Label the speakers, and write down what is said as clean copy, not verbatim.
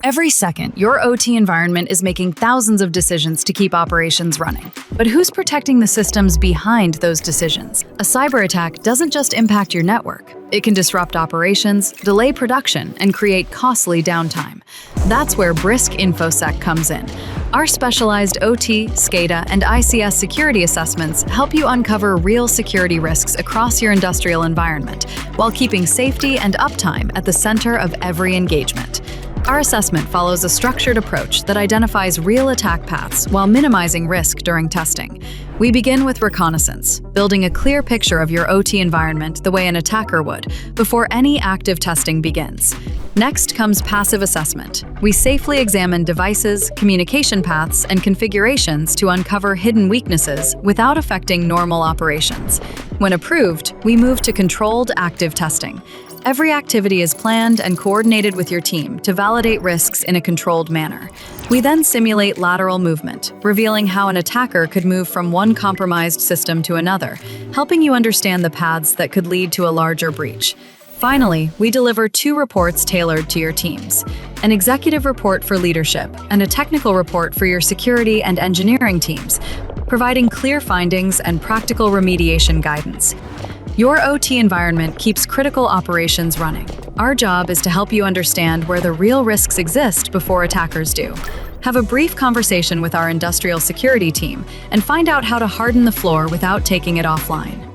Speaker 1: Every second, your OT environment is making thousands of decisions to keep operations running. But who's protecting the systems behind those decisions? A cyber attack doesn't just impact your network. It can disrupt operations, delay production, and create costly downtime. That's where Briskinfosec comes in. Our specialized OT, SCADA, and ICS security assessments help you uncover real security risks across your industrial environment, while keeping safety and uptime at the center of every engagement. Our assessment follows a structured approach that identifies real attack paths while minimizing risk during testing. We begin with reconnaissance, building a clear picture of your OT environment the way an attacker would, before any active testing begins. Next comes passive assessment. We safely examine devices, communication paths, and configurations to uncover hidden weaknesses without affecting normal operations. When approved, we move to controlled active testing. Every activity is planned and coordinated with your team to validate risks in a controlled manner. We then simulate lateral movement, revealing how an attacker could move from one compromised system to another, helping you understand the paths that could lead to a larger breach. Finally, we deliver 2 reports tailored to your teams: an executive report for leadership and a technical report for your security and engineering teams, providing clear findings and practical remediation guidance. Your OT environment keeps critical operations running. Our job is to help you understand where the real risks exist before attackers do. Have a brief conversation with our industrial security team and find out how to harden the floor without taking it offline.